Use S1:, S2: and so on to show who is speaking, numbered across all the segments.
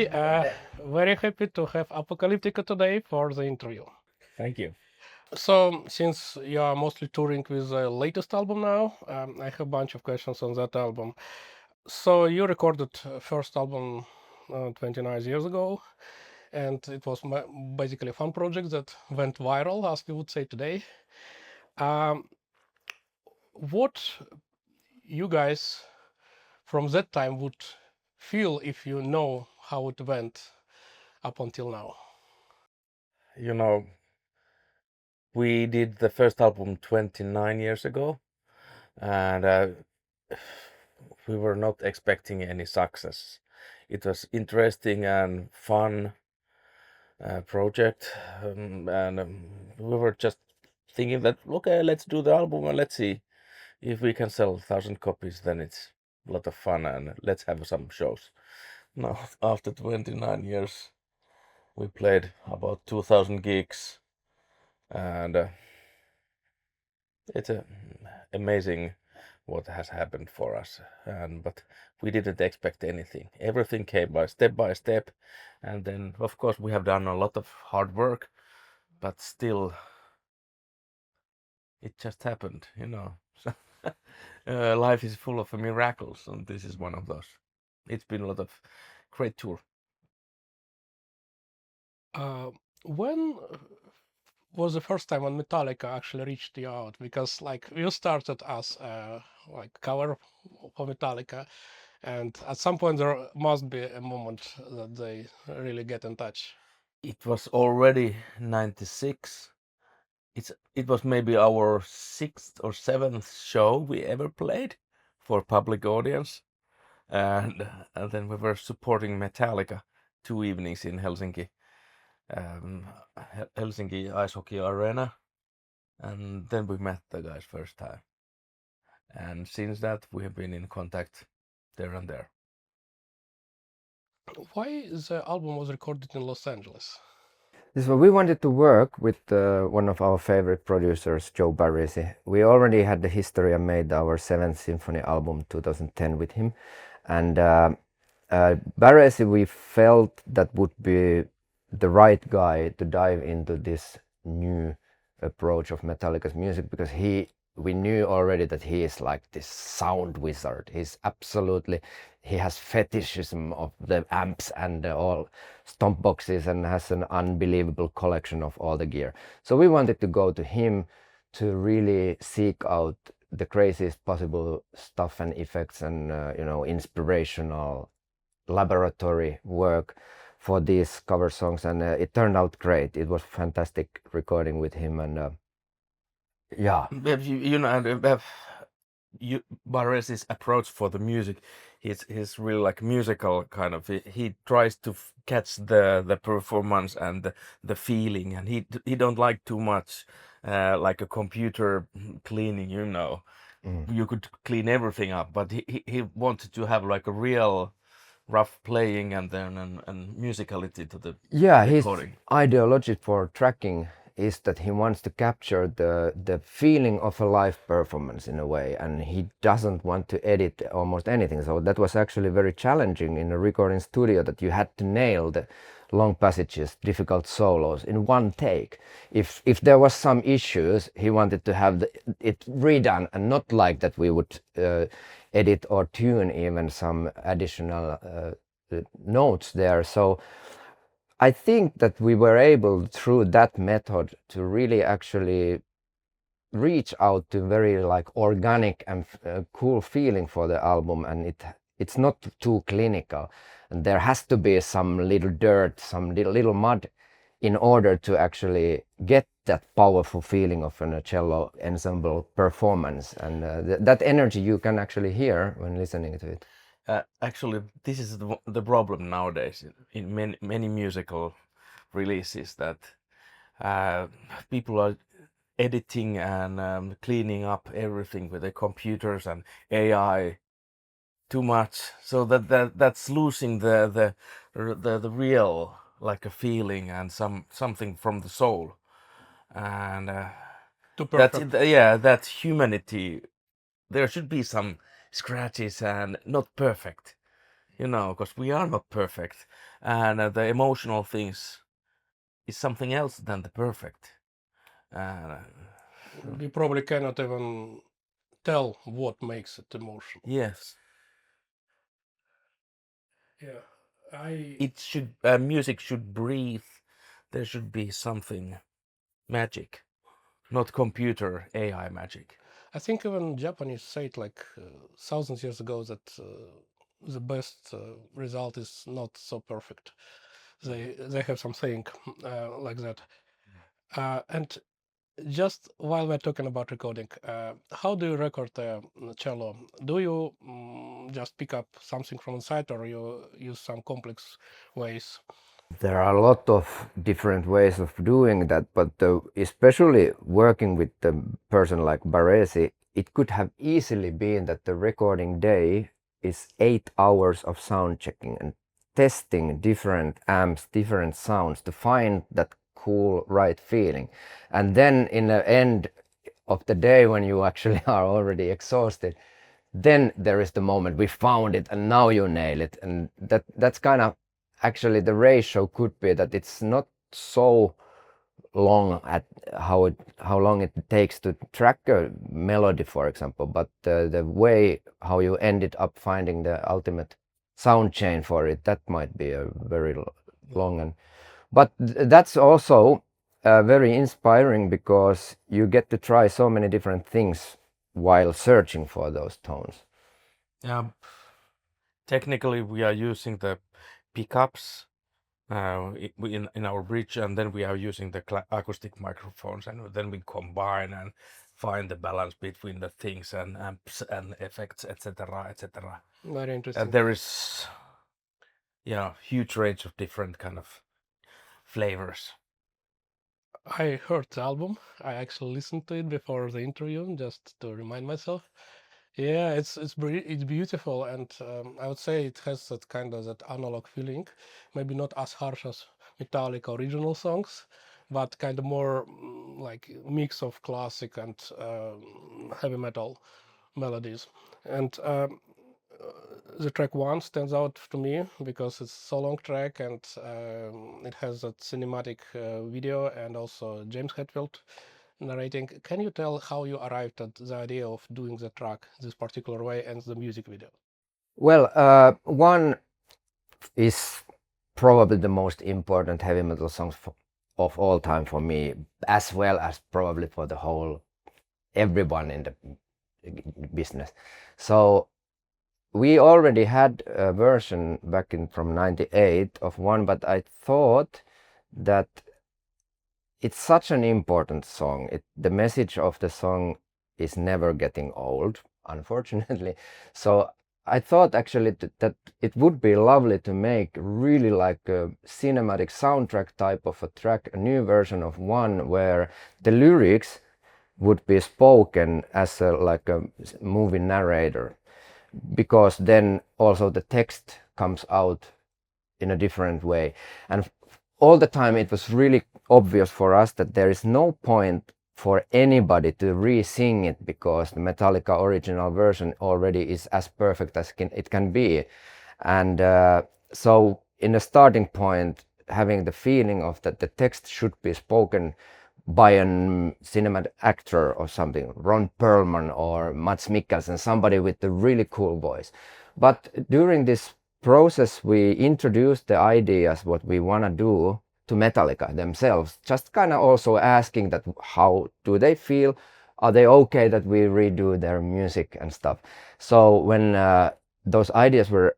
S1: everybody. Very happy to have Apocalyptica today for the interview.
S2: Thank you.
S1: So, since you are mostly touring with the latest album now, I have a bunch of questions on that album. So, you recorded first album 29 years ago, and it was basically a fun project that went viral, as we would say today. Um, what you guys from that time would feel if you know how it went up until now?
S2: You know, we did the first album 29 years ago, and we were not expecting any success. It was interesting and fun project, and we were just thinking that okay, let's do the album and let's see if we can sell 1,000 copies. Then it's a lot of fun, and let's have some shows. Now, after 29 years, we played about 2,000 gigs, and it's amazing what has happened for us. And but we didn't expect anything. Everything came by step, and then of course we have done a lot of hard work, but still, it just happened. So, life is full of miracles, and this is one of those. It's been a lot of great tour.
S1: When was the first time when Metallica actually reached you out? Because like you started as like cover for Metallica, and at some point there must be a moment that they really get in touch.
S2: It was already 96. It was maybe our sixth or seventh show we ever played for public audience, and then we were supporting Metallica 2 evenings in Helsinki, um, Helsinki Ice Hockey Arena, and then we met the guys first time, and since that we have been in contact there and there.
S1: Why the album was recorded in Los Angeles?
S3: So we wanted to work with one of our favorite producers, Joe Barresi. We already had the history and made our Seventh Symphony album 2010 with him, and Barresi we felt that would be the right guy to dive into this new approach of Metallica's music, because we knew already that he is like this sound wizard. He has fetishism of the amps and all stomp boxes, and has an unbelievable collection of all the gear. So we wanted to go to him to really seek out the craziest possible stuff and effects and inspirational laboratory work for these cover songs, and it turned out great. It was fantastic recording with him, and yeah.
S2: Barresi's approach for the music, he's really like musical kind of. He tries to catch the performance and the feeling, and he don't like too much like a computer cleaning. You could clean everything up, but he wanted to have like a real rough playing and then and musicality to the
S3: His
S2: recording.
S3: ideology for tracking is that he wants to capture the feeling of a live performance in a way, and he doesn't want to edit almost anything. So that was actually very challenging in a recording studio, that you had to nail the long passages, difficult solos in one take. If there was some issues, he wanted to have it redone, and not like that we would edit or tune even some additional notes there. So I think that we were able through that method to really actually reach out to very like organic and cool feeling for the album, and it's not too clinical, and there has to be some little dirt, some little mud in order to actually get that powerful feeling of a cello ensemble performance, and that energy you can actually hear when listening to it.
S2: Actually, this is the problem nowadays in many musical releases, that people are editing and cleaning up everything with the computers and AI too much, so that's losing the real, like a feeling and something from the soul, and that's humanity. There should be some scratches and not perfect. because we are not perfect, and the emotional things is something else than the perfect. And
S1: We probably cannot even tell what makes it emotional.
S2: yes,
S1: Yeah,
S2: it should music should breathe. There should be something magic, not computer AI magic.
S1: I think even Japanese said like thousands years ago that the best result is not so perfect. They have some saying like that. And just while we're talking about recording, how do you record a cello? Do you just pick up something from inside, or you use some complex ways?
S3: There are a lot of different ways of doing that, but especially working with a person like Baresi, it could have easily been that the recording day is 8 hours of sound checking and testing different amps, different sounds to find that cool right feeling. And then in the end of the day, when you actually are already exhausted, then there is the moment we found it and now you nail it. And that's kind of actually the ratio could be that it's not so long at how long it takes to track a melody, for example, but the way how you ended up finding the ultimate sound chain for it, that might be a very long. And but that's also very inspiring because you get to try so many different things while searching for those tones.
S2: Yeah, technically we are using the pickups in our bridge, and then we are using the acoustic microphones, and then we combine and find the balance between the things and amps and effects, etc., etc.
S1: Very interesting.
S2: There is huge range of different kind of flavors.
S1: I heard the album. I actually listened to it before the interview just to remind myself. Yeah, it's beautiful, and I would say it has that kind of that analog feeling. Maybe not as harsh as Metallica original songs, but kind of more like mix of classic and heavy metal melodies. And the track one stands out to me because it's so long track, and it has that cinematic video, and also James Hetfield narrating. Can you tell how you arrived at the idea of doing the track this particular way and the music video?
S3: Well, one is probably the most important heavy metal songs of all time for me, as well as probably for the whole everyone in the business. So we already had a version back in from '98 of one, but I thought that it's such an important song. The message of the song is never getting old, unfortunately. So I thought actually that it would be lovely to make really like a cinematic soundtrack type of a track, a new version of one where the lyrics would be spoken as like a movie narrator, because then also the text comes out in a different way. And all the time it was really obvious for us that there is no point for anybody to re-sing it, because the Metallica original version already is as perfect as it can be. And so in the starting point, having the feeling of that the text should be spoken by a cinematic actor or something, Ron Perlman or Mats Mikkelsen, somebody with a really cool voice. But during this process, we introduced the ideas what we want to do to Metallica themselves, just kind of also asking that how do they feel? Are they okay that we redo their music and stuff? So when those ideas were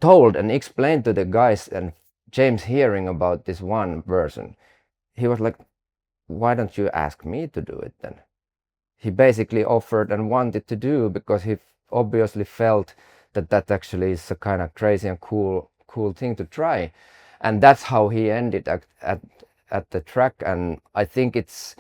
S3: told and explained to the guys, and James hearing about this one version, he was like, why don't you ask me to do it then? He basically offered and wanted to do, because he obviously felt that that actually is a kind of crazy and cool thing to try. And that's how he ended at the track. And I think it's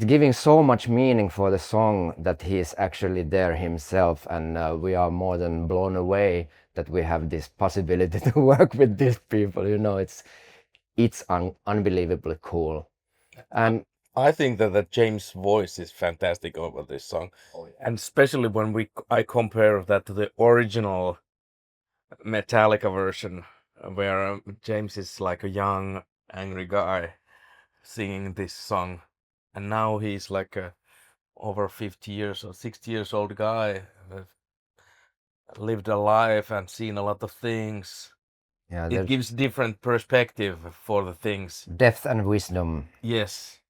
S3: giving so much meaning for the song that he is actually there himself, and we are more than blown away that we have this possibility to work with these people. It's unbelievably cool. And
S2: I think that James' voice is fantastic over this song, and especially when I compare that to the original Metallica version where James is like a young, angry guy singing this song, and now he's like a over 50 years or 60 years old guy, lived a life and seen a lot of things.
S3: Yeah,
S2: It
S3: there's
S2: gives different perspective for the things.
S3: depth and wisdom,
S2: Yes,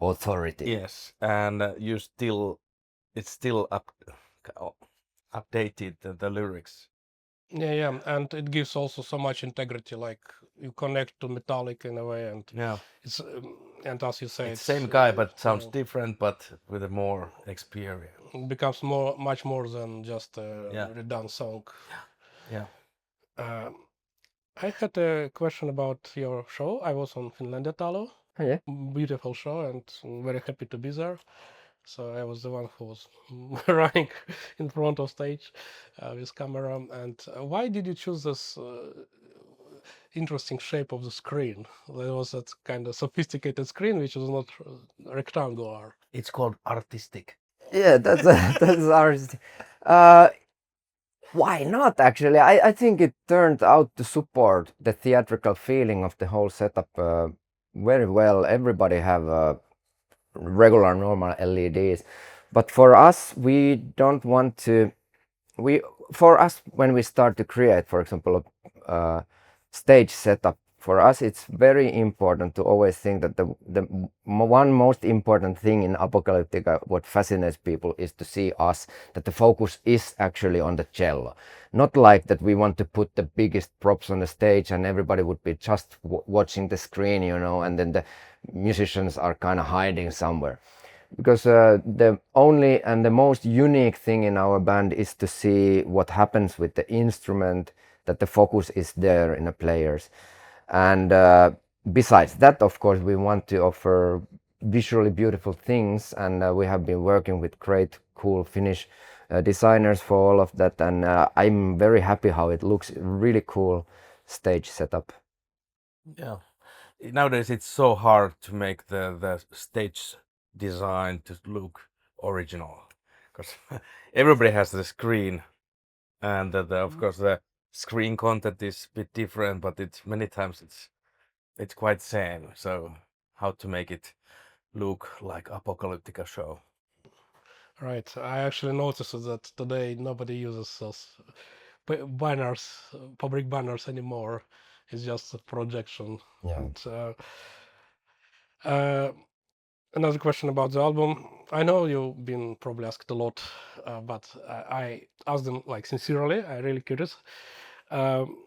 S3: authority.
S2: yes, and it's still updated the lyrics.
S1: Yeah, and it gives also so much integrity. Like you connect to Metallica in a way, and
S2: Yeah,
S1: it's and as you say,
S2: it's same guy but sounds
S1: yeah,
S2: different, but with a more experience.
S1: it becomes much more than just a
S2: Yeah.
S1: redone song.
S2: Yeah.
S1: Um, I had a question about your show. I was on Finlandia Talo.
S3: Oh, yeah.
S1: Beautiful show, and I'm very happy to be there. So I was the one who was running in front of stage with camera. And why did you choose this interesting shape of the screen? There was that kind of sophisticated screen, which was not rectangular.
S2: It's called artistic.
S3: Yeah, that's that's ours. Why not? Actually, I think it turned out to support the theatrical feeling of the whole setup very well. Everybody have regular normal LEDs, but for us, we don't want to. We for us when we start to create, for example, a stage setup. For us, it's very important to always think that one most important thing in Apocalyptica, what fascinates people, is to see us, that the focus is actually on the cello. Not like that we want to put the biggest props on the stage and everybody would be just watching the screen, you know, and then the musicians are kind of hiding somewhere. Because the only and the most unique thing in our band is to see what happens with the instrument, that the focus is there in the players. And besides that, of course, we want to offer visually beautiful things, and we have been working with great, cool Finnish designers for all of that. And I'm very happy how it looks. Really cool stage setup.
S2: Yeah. Nowadays it's so hard to make the stage design to look original, because everybody has the screen, and of course the screen content is a bit different, but it's many times it's quite same. So how to make it look like Apocalyptica show?
S1: Right. I actually noticed that today nobody uses those banners, public banners anymore. It's just a projection.
S3: Yeah.
S1: And, uh, another question about the album. I know you've been probably asked a lot, but I asked them like sincerely. I really curious. Um,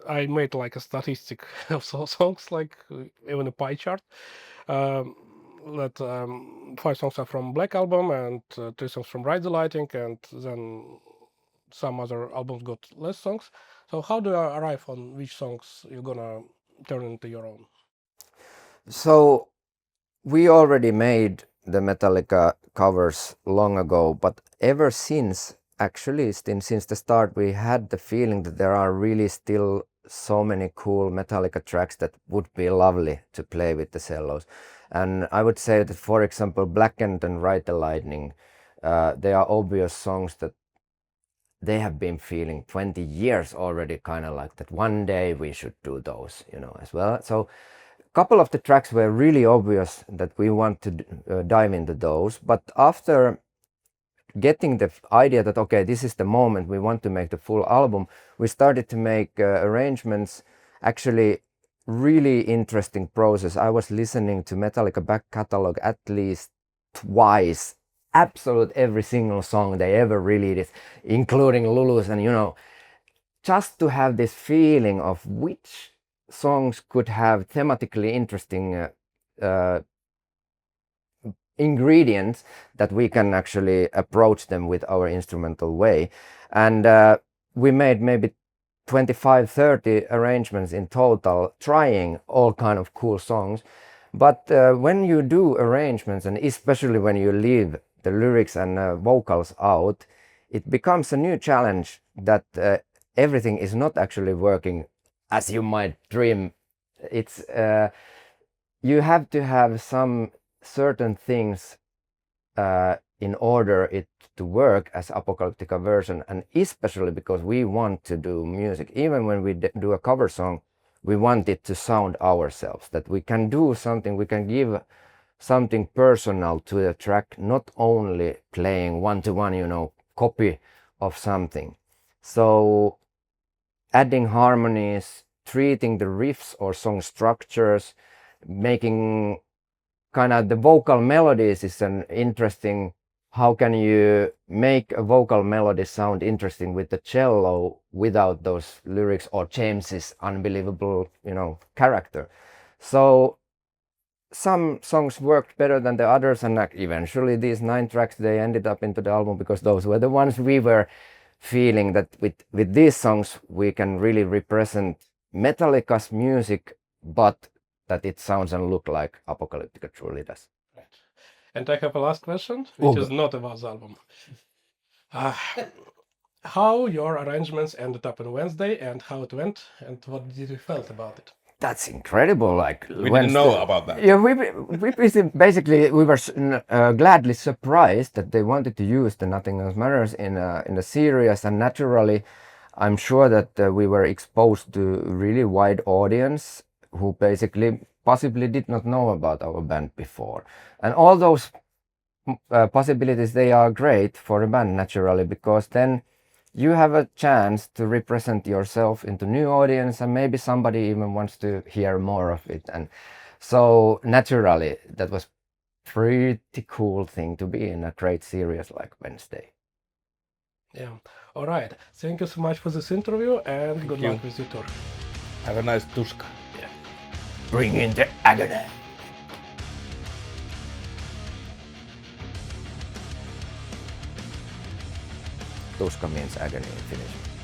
S1: I made like a statistic of songs, like even a pie chart. Um, that 5 songs are from Black Album and 3 songs from Ride the Lighting, and then some other albums got less songs. So how do you arrive on which songs you're gonna turn into your own?
S3: So we already made the Metallica covers long ago, but ever since, actually, since the start, we had the feeling that there are really still so many cool Metallica tracks that would be lovely to play with the cellos. And I would say that, for example, Blackened and Ride the Lightning, they are obvious songs that they have been feeling 20 years already, kind of like that one day we should do those, you know, as well. So couple of the tracks were really obvious that we want to dive into those, but after getting the idea that okay, this is the moment we want to make the full album, we started to make arrangements. Actually, really interesting process. I was listening to Metallica back catalog at least twice, absolute every single song they ever released, including Lulu's, and you know, just to have this feeling of which songs could have thematically interesting ingredients that we can actually approach them with our instrumental way. And we made maybe 25-30 arrangements in total, trying all kind of cool songs. But when you do arrangements, and especially when you leave the lyrics and vocals out, it becomes a new challenge that everything is not actually working as you might dream. It's you have to have some certain things in order it to work as Apocalyptica version, and especially because we want to do music, even when we do a cover song, we want it to sound ourselves, that we can do something, we can give something personal to the track, not only playing one-to-one, you know, copy of something. So adding harmonies, treating the riffs or song structures, making kind of the vocal melodies is an interesting. How can you make a vocal melody sound interesting with the cello without those lyrics or James's unbelievable, you know, character? So some songs worked better than the others, and like eventually these 9 tracks, they ended up into the album because those were the ones we were feeling that with these songs we can really represent Metallica's music, but that it sounds and look like Apocalyptica truly does.
S1: Right. And I have a last question, which
S3: Oh,
S1: is not about the album. How your arrangements ended up on Wednesday, and how it went, and what did you felt about it?
S3: That's incredible! Like
S2: We didn't know about that.
S3: Yeah, we basically we were gladly surprised that they wanted to use the Nothing Else Matters in a series, and naturally, I'm sure that we were exposed to really wide audience who basically possibly did not know about our band before, and all those possibilities, they are great for a band naturally, because then you have a chance to represent yourself into new audience, and maybe somebody even wants to hear more of it. And so naturally that was pretty cool thing to be in a great series like Wednesday.
S1: Yeah. All right. Thank you so much for this interview, and good
S2: you.
S1: luck with your tour.
S2: Have a nice Tuska.
S1: Yeah.
S3: Bring in the agony. Tuska means agony in Finnish.